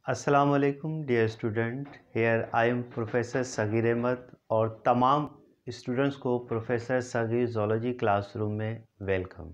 अस्सलाम वालेकुम dear student. Here I am professor Sagir Ahmad और तमाम स्टूडेंट्स को प्रोफेसर सगीर ज़ूलॉजी क्लासरूम में वेलकम।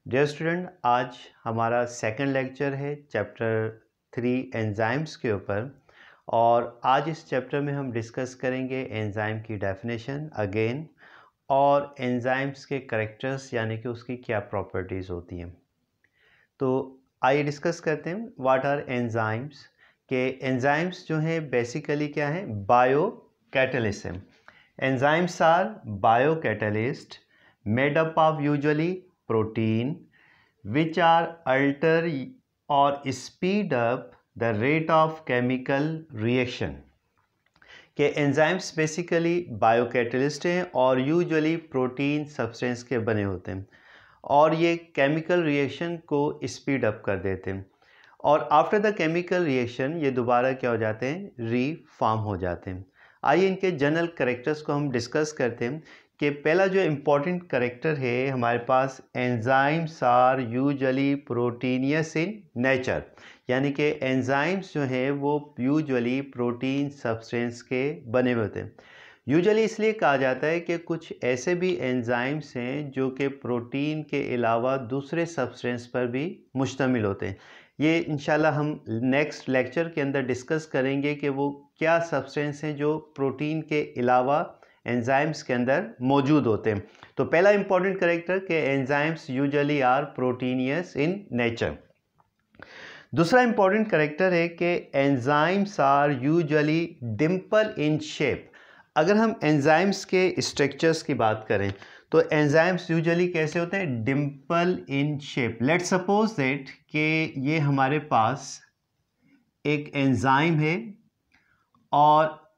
डियर स्टूडेंट, आज हमारा सेकंड लेक्चर है चैप्टर 3 एंजाइम्स के ऊपर और आज इस चैप्टर में हम डिस्कस करेंगे एंजाइम की डेफिनेशन अगेन और एंजाइम्स के कैरेक्टर्स यानी कि उसकी क्या प्रॉपर्टीज़ होती हैं। तो आइए डिस्कस करते हैं व्हाट आर एंजाइम्स। के एंजाइम्स जो हैं बेसिकली क्या है, बायो कैटलिस्ट हैं। Enzymes are bio catalyst made up of usually protein which are alter और speed up the rate of chemical reaction. के एंजाइम्स बेसिकली बायो कैटलिस्ट हैं और यूजुअली प्रोटीन सब्सटेंस के बने होते हैं और ये केमिकल रिएक्शन को स्पीड अप कर देते हैं और आफ्टर द केमिकल रिएक्शन ये दोबारा क्या हो जाते हैं, रीफॉर्म हो जाते हैं। आइए इनके जनरल कैरेक्टर्स को हम डिस्कस करते हैं कि पहला जो इम्पोर्टेंट कैरेक्टर है हमारे पास, enzymes are usually proteinaceous in nature, यानी कि एंजाइम्स जो हैं वो यूजुअली प्रोटीन सब्सटेंस के बने हुए होते हैं। यूजुअली इसलिए कहा जाता है कि कुछ ऐसे भी एंजाइम्स हैं जो कि प्रोटीन के अलावा दूसरे सब्सटेंस पर भी मुश्तमिल होते हैं। ये इंशाल्लाह हम नेक्स्ट लेक्चर के अंदर डिस्कस करेंगे कि वो क्या सब्सटेंस हैं जो प्रोटीन के अलावा एंजाइम्स के अंदर मौजूद होते हैं। तो पहला इंपॉर्टेंट कैरेक्टर कि enzymes usually are proteinaceous in nature. दूसरा इंपॉर्टेंट कैरेक्टर है कि enzymes are usually dimple in shape. अगर हम एंजाइम्स के स्ट्रक्चर्स की बात करें तो एंजाइम्स यूजुअली कैसे होते हैं, Dimple in shape. Let's suppose that कि ये हमारे पास एक एंजाइम है और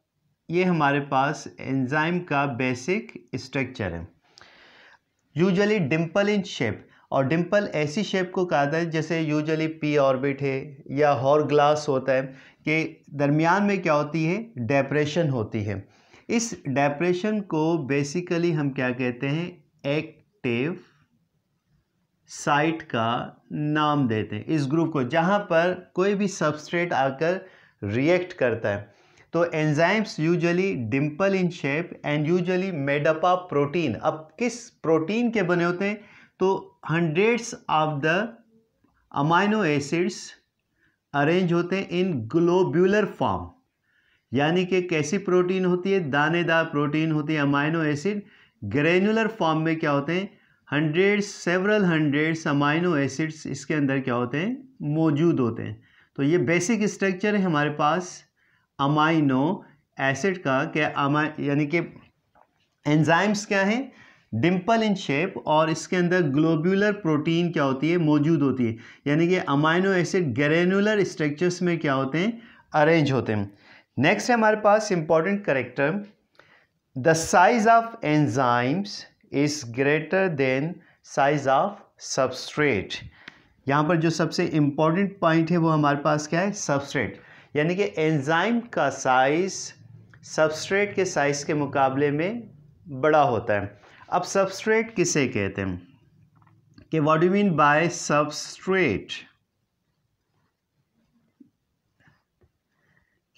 ये हमारे पास एंजाइम का बेसिक स्ट्रक्चर है, यूजुअली डिम्पल इन शेप। और डिम्पल ऐसी शेप को कहा जाता है जैसे यूजुअली पी ऑर्बिट है या हॉर ग्लास होता है कि दरमियान में क्या होती है, डेप्रेशन होती है। इस डेप्रेशन को बेसिकली हम क्या कहते हैं, एक्टिव साइट का नाम देते हैं इस ग्रुप को जहां पर कोई भी सबस्ट्रेट आकर रिएक्ट करता है। तो enzymes usually dimple in shape and usually made up of protein. अब किस प्रोटीन के बने होते हैं, तो hundreds of the amino acids arrange होते हैं इन ग्लोब्यूलर फॉर्म, यानी कि कैसी प्रोटीन होती है, दानेदार प्रोटीन होती है। अमाइनो एसिड ग्रेनुलर फॉर्म में क्या होते हैं, सेवरल हंड्रेड्स अमाइनो एसिड्स इसके अंदर क्या होते हैं, मौजूद होते हैं। तो ये बेसिक स्ट्रक्चर है हमारे पास अमाइनो एसिड का। क्या यानी कि एंजाइम्स क्या है, डिम्पल इन शेप और इसके अंदर ग्लोब्यूलर प्रोटीन क्या होती है, मौजूद होती है, यानी कि अमाइनो एसिड ग्रेनुलर स्ट्रक्चर्स में क्या होते हैं, अरेंज होते हैं। नेक्स्ट है हमारे पास important character, the size of enzymes is greater than size of substrate. यहाँ पर जो सबसे इंपॉर्टेंट पॉइंट है वो हमारे पास क्या है, सबस्ट्रेट, यानी कि एंजाइम का साइज सबस्ट्रेट के साइज के मुकाबले में बड़ा होता है। अब सबस्ट्रेट किसे कहते हैं, कि what do you mean by substrate.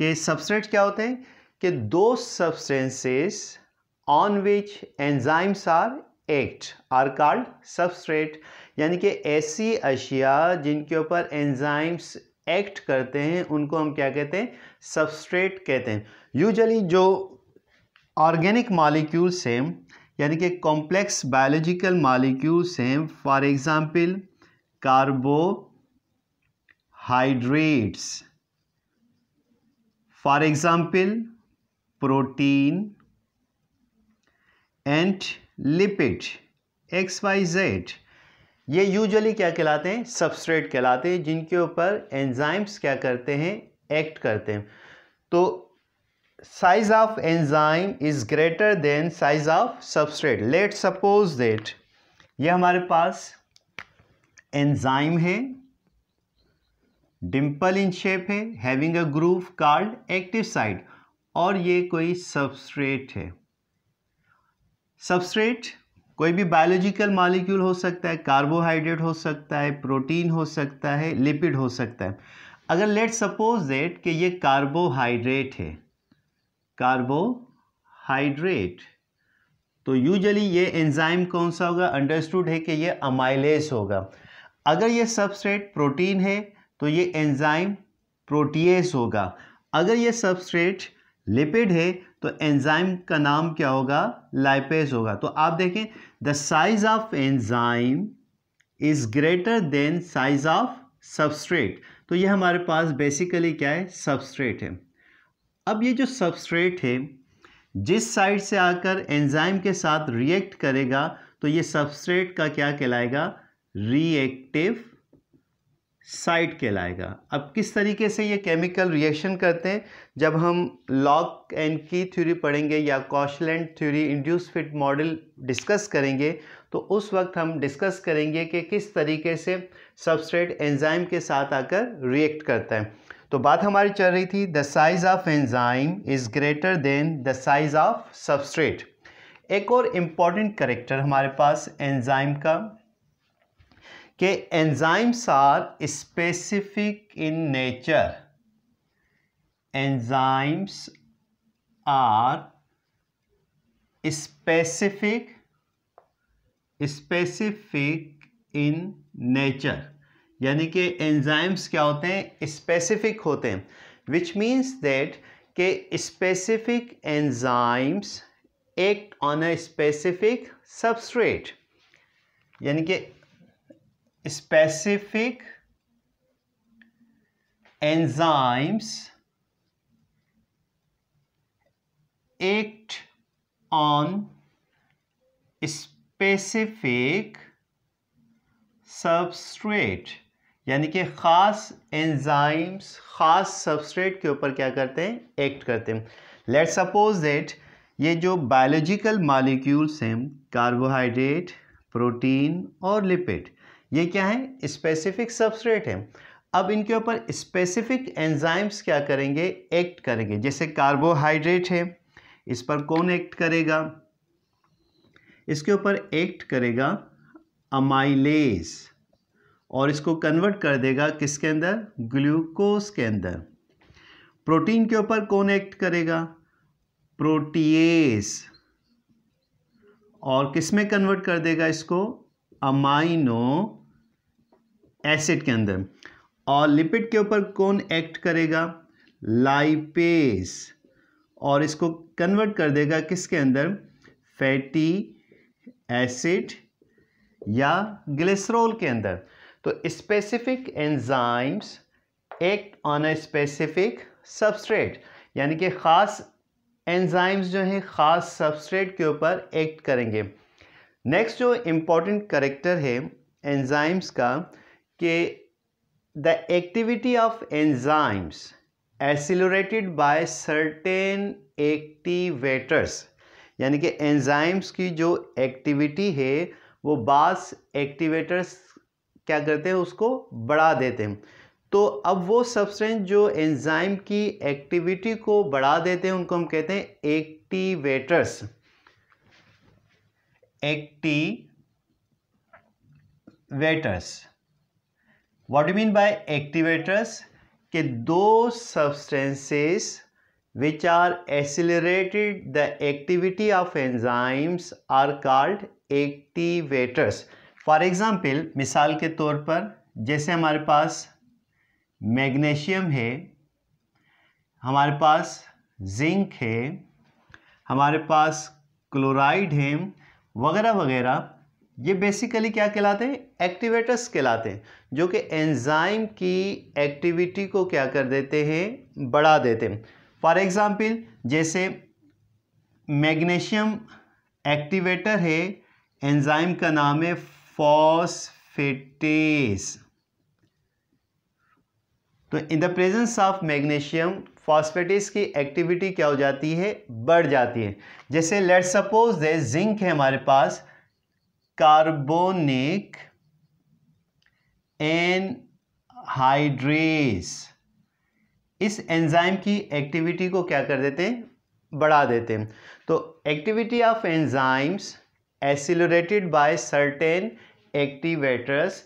कि सबस्ट्रेट क्या होते हैं, कि दो substances on which enzymes are act are called substrate, यानी कि ऐसी अशिया जिनके ऊपर एंजाइम्स एक्ट करते हैं उनको हम क्या कहते हैं, सबस्ट्रेट कहते हैं। यूजुअली जो ऑर्गेनिक मॉलिक्यूल्स हैं यानी कि कॉम्प्लेक्स बायोलॉजिकल मॉलिक्यूल्स हैं, for example carbohydrates, for example protein and lipid XYZ, ये यूजुअली क्या कहलाते हैं, सबस्ट्रेट कहलाते हैं, जिनके ऊपर एंजाइम्स क्या करते हैं, एक्ट करते हैं। तो size of enzyme is greater than size of substrate. Let's suppose that ये हमारे पास एंजाइम है, डिम्पल इन शेप है, having a groove called active site, और ये कोई सबस्ट्रेट है। सबस्ट्रेट कोई भी बायोलॉजिकल मॉलिक्यूल हो सकता है, कार्बोहाइड्रेट हो सकता है, प्रोटीन हो सकता है, लिपिड हो सकता है। अगर लेट सपोज दैट कि ये कार्बोहाइड्रेट है, कार्बोहाइड्रेट, तो यूजुअली ये एंजाइम कौन सा होगा, अंडरस्टूड है कि ये अमाइलेज होगा। अगर ये सबस्ट्रेट प्रोटीन है तो ये एंजाइम प्रोटीएज होगा। अगर ये सबस्ट्रेट लिपिड है तो एंजाइम का नाम क्या होगा, लाइपेज होगा। तो आप देखें, the size of enzyme is greater than size of substrate. तो ये हमारे पास बेसिकली क्या है, सबस्ट्रेट है। अब ये जो सबस्ट्रेट है जिस साइड से आकर एंजाइम के साथ रिएक्ट करेगा तो ये सबस्ट्रेट का क्या कहलाएगा, रिएक्टिव साइट कहलाएगा। अब किस तरीके से ये केमिकल रिएक्शन करते हैं, जब हम लॉक एंड की थ्योरी पढ़ेंगे या Koshland theory induced fit model discuss करेंगे तो उस वक्त हम डिस्कस करेंगे कि किस तरीके से सबस्ट्रेट एंजाइम के साथ आकर रिएक्ट करता है। तो बात हमारी चल रही थी, the size of enzyme is greater than the size of substrate. एक और इम्पॉर्टेंट कैरेक्टर हमारे पास एंजाइम का, कि enzymes are specific in nature. Enzymes are specific in nature, यानी कि एंजाइम्स क्या होते हैं, स्पेसिफिक होते हैं, विच मीन्स दैट के specific enzymes act on a specific substrate, यानी कि specific enzymes act on specific substrate, यानी कि ख़ास एंजाइम्स ख़ास सबस्ट्रेट के ऊपर क्या करते हैं, एक्ट करते हैं। लेट सपोज दैट ये जो बायोलॉजिकल मॉलिक्यूल्स हैं, कार्बोहाइड्रेट, प्रोटीन और लिपिड, ये क्या है, स्पेसिफिक सबस्ट्रेट है। अब इनके ऊपर स्पेसिफिक एंजाइम्स क्या करेंगे, एक्ट करेंगे। जैसे कार्बोहाइड्रेट है, इस पर कौन एक्ट करेगा, इसके ऊपर एक्ट करेगा अमाइलेज, और इसको कन्वर्ट कर देगा किसके अंदर, ग्लूकोज के अंदर। प्रोटीन के ऊपर कौन एक्ट करेगा, प्रोटीएज, और किस में कन्वर्ट कर देगा इसको, अमाइनो एसिड के अंदर। और लिपिड के ऊपर कौन एक्ट करेगा, लाइपेज, और इसको कन्वर्ट कर देगा किसके अंदर, फैटी एसिड या ग्लिसरॉल के अंदर। तो specific enzymes act on a specific substrate, यानी कि ख़ास एंजाइम्स जो हैं ख़ास सबस्ट्रेट के ऊपर एक्ट करेंगे। नेक्स्ट जो इम्पॉर्टेंट कैरेक्टर है एंजाइम्स का, कि the activity of enzymes accelerated by certain activators, यानी कि एंजाइम्स की जो एक्टिविटी है वो बास एक्टिवेटर्स क्या करते हैं, उसको बढ़ा देते हैं। तो अब वो सब्सटेंस जो एंजाइम की एक्टिविटी को बढ़ा देते हैं उनको हम कहते हैं activators. What do you mean by activators? कि those substances which are accelerated the activity of enzymes are called activators. For example, मिसाल के तौर पर जैसे हमारे पास मैग्नीशियम है, हमारे पास जिंक है, हमारे पास क्लोराइड है, वगैरह वगैरह, ये बेसिकली क्या कहलाते हैं, एक्टिवेटर्स कहलाते हैं, जो कि एंजाइम की एक्टिविटी को क्या कर देते हैं, बढ़ा देते हैं। फॉर एग्जांपल जैसे मैग्नीशियम एक्टिवेटर है, एंजाइम का नाम है फॉस्फेटेज। तो in the presence of magnesium phosphatase की एक्टिविटी क्या हो जाती है, बढ़ जाती है। जैसे लेट्स सपोज दे जिंक है हमारे पास, कार्बोनिक एनहाइड्रेज, इस एंजाइम की एक्टिविटी को क्या कर देते हैं, बढ़ा देते हैं। तो activity of enzymes accelerated by certain activators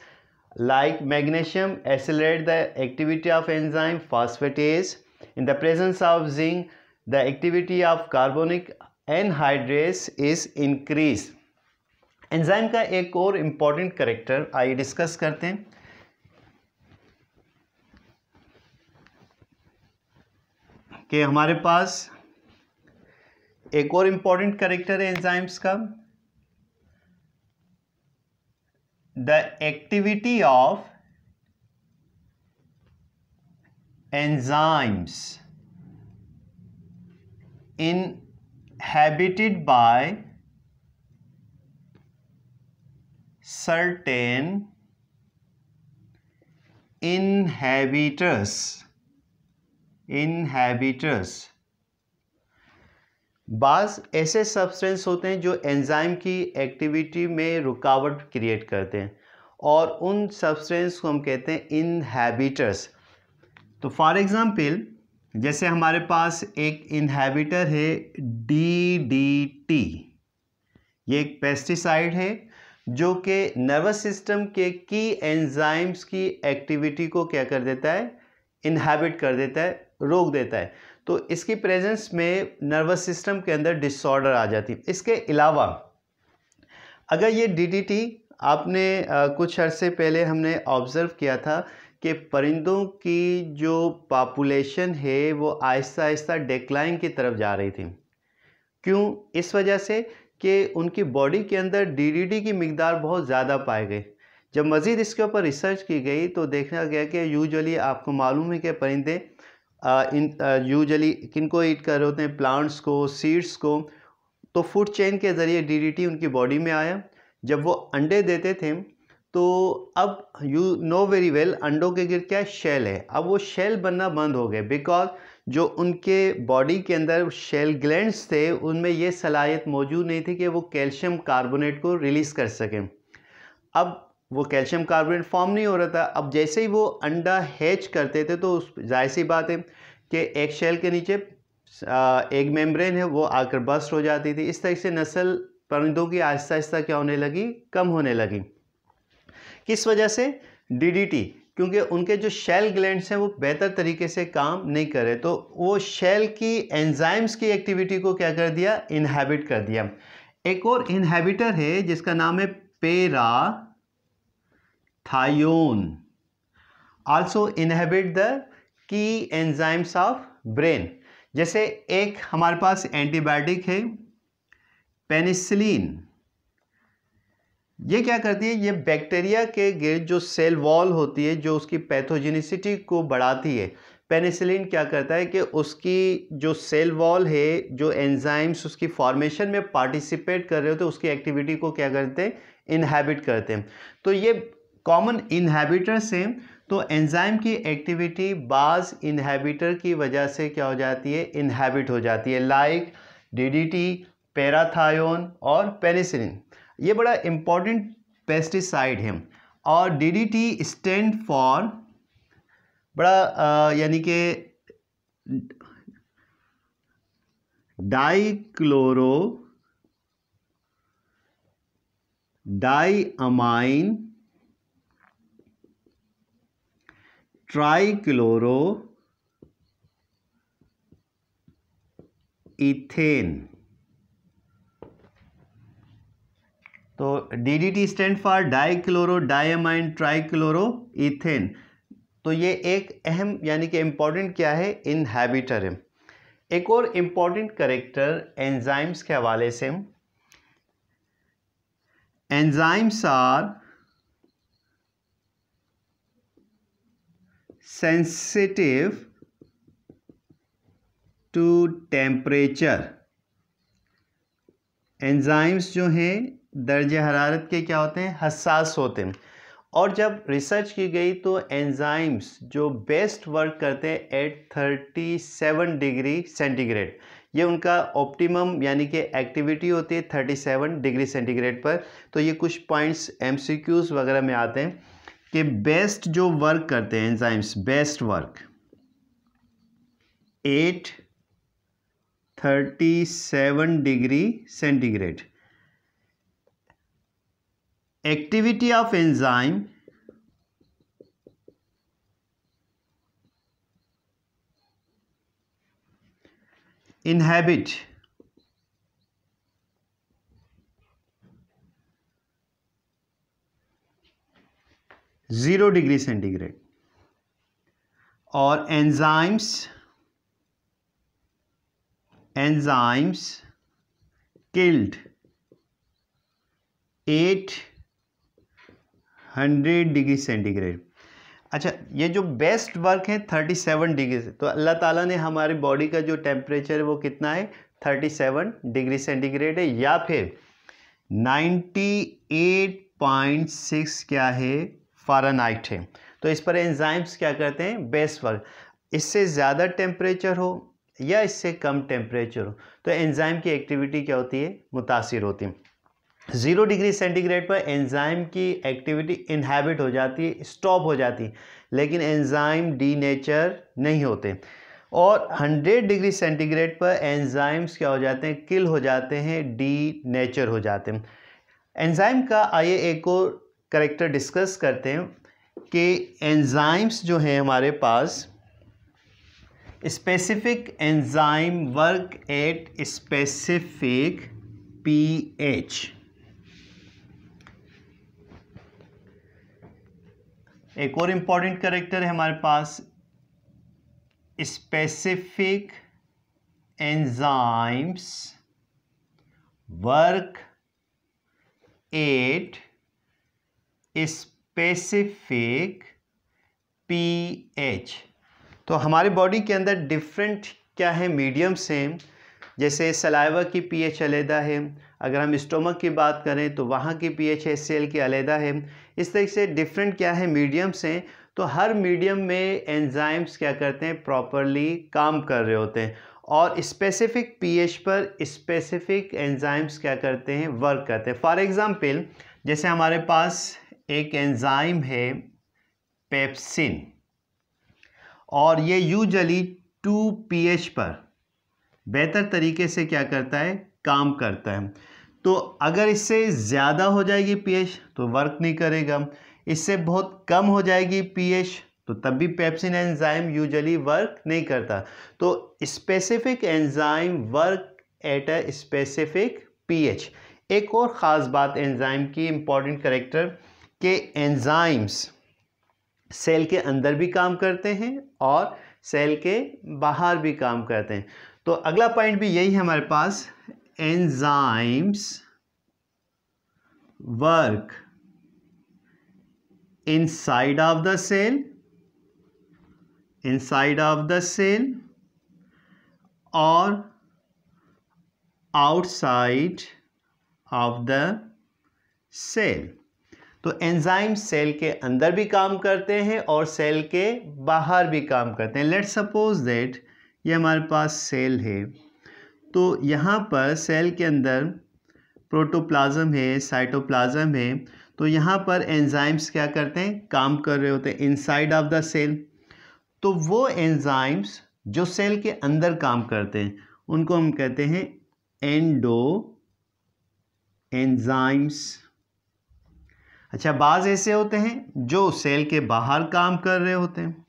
like magnesium accelerate the activity of enzyme phosphatase. In the presence of zinc, the activity of carbonic anhydrase is increased. Enzyme का एक और इम्पॉर्टेंट कैरेक्टर आइए डिस्कस करते हैं कि हमारे पास एक और इम्पॉर्टेंट कैरेक्टर है एंजाइम्स का, the activity of enzymes inhabited by certain inhabitants. बाज़ ऐसे सब्सटेंस होते हैं जो एंजाइम की एक्टिविटी में रुकावट क्रिएट करते हैं और उन सब्सटेंस को हम कहते हैं इनहैबिटर्स. तो फॉर एग्जांपल जैसे हमारे पास एक इनहैबिटर है DDT. ये एक पेस्टिसाइड है जो कि नर्वस सिस्टम के की एंजाइम्स की एक्टिविटी को क्या कर देता है, इनहैबिट कर देता है, रोक देता है. तो इसकी प्रेजेंस में नर्वस सिस्टम के अंदर डिसऑर्डर आ जाती है. इसके अलावा अगर ये DDT आपने कुछ अर्से पहले हमने ऑब्ज़र्व किया था कि परिंदों की जो पॉपुलेशन है वो आहिस्ता आहिस्ता डिक्लाइन की तरफ जा रही थी. क्यों? इस वजह से कि उनकी बॉडी के अंदर DDT की मिकदार बहुत ज़्यादा पाई गई. जब मज़ीद इसके ऊपर रिसर्च की गई तो देखा गया कि यूजुअली आपको मालूम है कि परिंदे यूजुअली किनको ईट कर रहे होते हैं, प्लांट्स को, सीड्स को. तो फूड चेन के ज़रिए DDT उनकी बॉडी में आया. जब वो अंडे देते थे तो अब यू नो वेरी वेल अंडों के गिर्द क्या शेल है. अब वो शेल बनना बंद हो गए बिकॉज जो उनके बॉडी के अंदर शेल ग्लैंड्स थे उनमें ये सलाहियत मौजूद नहीं थी कि वो कैल्शियम कार्बोनेट को रिलीज़ कर सकें. अब वो कैल्शियम कार्बोनेट फॉर्म नहीं हो रहा था. अब जैसे ही वो अंडा हैच करते थे तो जाहिर सी बात है कि एक शेल के नीचे एक मेम्ब्रेन है वो आकर बस्ट हो जाती थी. इस तरह से नस्ल परिंदों की आहिस्ता आहिस्ता क्या होने लगी, कम होने लगी. किस वजह से? DDT. क्योंकि उनके जो शेल ग्लैंड्स हैं वो बेहतर तरीके से काम नहीं कर रहे. तो वो शेल की एंजाइम्स की एक्टिविटी को क्या कर दिया, इनहैबिट कर दिया. एक और इनहैबिटर है जिसका नाम है parathion. Also inhibit the key enzymes of brain. जैसे एक हमारे पास एंटीबायोटिक है पेनिसिलिन. ये क्या करती है, ये बैक्टीरिया के गिर्द जो सेल वॉल होती है जो उसकी पैथोजेनिसिटी को बढ़ाती है. पेनिसिलिन क्या करता है कि उसकी जो सेल वॉल है, जो एंजाइम्स उसकी फॉर्मेशन में पार्टिसिपेट कर रहे होते हैं उसकी एक्टिविटी को क्या करते हैं, इनहैबिट करते हैं. तो ये कॉमन इनहैबिटर्स हैं. तो एंजाइम की एक्टिविटी बाज़ इनहैबिटर की वजह से क्या हो जाती है, इनहैबिट हो जाती है. लाइक DDT, पैराथायोन और पेनिसिलिन. ये बड़ा इम्पॉर्टेंट पेस्टिसाइड है. और DDT स्टैंड फॉर बड़ा यानी कि डाईअमाइन ट्राइक्लोरो इथेन. तो DDT stand for dichloro diamine trichloro ethane. तो ये एक अहम यानी कि इम्पॉर्टेंट क्या है, इनहैबिटर है. एक और इम्पॉर्टेंट कैरेक्टर एंजाइम्स के हवाले से, enzymes are sensitive to temperature. Enzymes जो हैं दर्जे हरारत के क्या होते हैं, हसास होते हैं. और जब रिसर्च की गई तो एंजाइम्स जो बेस्ट वर्क करते हैं एट 37 डिग्री सेंटीग्रेड. ये उनका ऑप्टिमम यानी कि एक्टिविटी होती है 37 डिग्री सेंटीग्रेड पर. तो ये कुछ पॉइंट्स MCQs वगैरह में आते हैं कि बेस्ट जो वर्क करते हैं enzymes, best work 37 degree centigrade. Activity of enzyme inhabit 0 degree centigrade, और एंजाइम्स किल्ड 800 डिग्री सेंटीग्रेड। अच्छा, ये जो बेस्ट वर्क है 37 डिग्री से, तो अल्लाह ताला ने हमारी बॉडी का जो टेम्परेचर है वो कितना है 37 डिग्री सेंटीग्रेड है, या फिर 98.6 क्या है फ़ारेनहाइट है। तो इस पर एंजाइम्स क्या करते हैं, बेस्ट वर्क। इससे ज़्यादा टेम्परेचर हो या इससे कम टेम्परेचर हो तो एंजाइम की एक्टिविटी क्या होती है, मुतासिर होती है। 0 डिग्री सेंटीग्रेड पर एंजाइम की एक्टिविटी इनहैबिट हो जाती है, स्टॉप हो जाती है, लेकिन एंजाइम डीनेचर नहीं होते। और 100 डिग्री सेंटीग्रेड पर एंजाइम्स क्या हो जाते हैं, किल हो जाते हैं, डीनेचर हो जाते हैं। एंजाइम का आइए एक और कैरेक्टर डिस्कस करते हैं कि एंजाइम्स जो हैं हमारे पास, specific enzyme work at specific pH। एक और इंपॉर्टेंट कैरेक्टर है हमारे पास, specific enzymes work at specific pH। तो हमारी बॉडी के अंदर डिफरेंट क्या है, मीडियम्स हैं। जैसे सलाइवा की pH अलहदा है, अगर हम स्टोमक की बात करें तो वहाँ की pH सेल की अलहदा है। इस तरह से डिफरेंट क्या है, मीडियम्स हैं। तो हर मीडियम में एंजाइम्स क्या करते हैं, प्रॉपरली काम कर रहे होते हैं, और स्पेसिफिक pH पर स्पेसिफिक एंजाइम्स क्या करते हैं, वर्क करते हैं। फॉर एग्ज़ाम्पल, जैसे हमारे पास एक एंजाइम है पेप्सिन, और ये यूजुअली 2 pH पर बेहतर तरीके से क्या करता है, काम करता है। तो अगर इससे ज़्यादा हो जाएगी pH तो वर्क नहीं करेगा, इससे बहुत कम हो जाएगी pH तो तब भी पेप्सिन एंजाइम यूजुअली वर्क नहीं करता। तो specific enzyme work at a specific pH। एक और ख़ास बात एंजाइम की, इम्पॉर्टेंट कैरेक्टर, के एंजाइम्स सेल के अंदर भी काम करते हैं और सेल के बाहर भी काम करते हैं। तो अगला पॉइंट भी यही है हमारे पास, enzymes work inside of the cell, और आउटसाइड ऑफ द सेल। तो एंजाइम सेल के अंदर भी काम करते हैं और सेल के बाहर भी काम करते हैं। लेट्स सपोज दैट ये हमारे पास सेल है, तो यहाँ पर सेल के अंदर प्रोटोप्लाज्म है, साइटोप्लाज्म है, तो यहाँ पर एंजाइम्स क्या करते हैं, काम कर रहे होते हैं इनसाइड ऑफ द सेल। तो वो एंजाइम्स जो सेल के अंदर काम करते हैं उनको हम कहते हैं एंडो एंजाइम्स। अच्छा, बाज़ ऐसे होते हैं जो सेल के बाहर काम कर रहे होते हैं,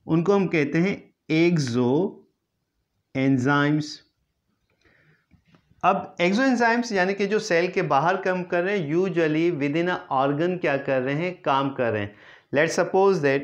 उनको हम कहते हैं एक्सो एंजाइम्स। अब एक्सो एंजाइम्स यानी कि जो सेल के बाहर काम कर रहे हैं, usually with in a organ क्या कर रहे हैं, काम कर रहे हैं। Let's suppose that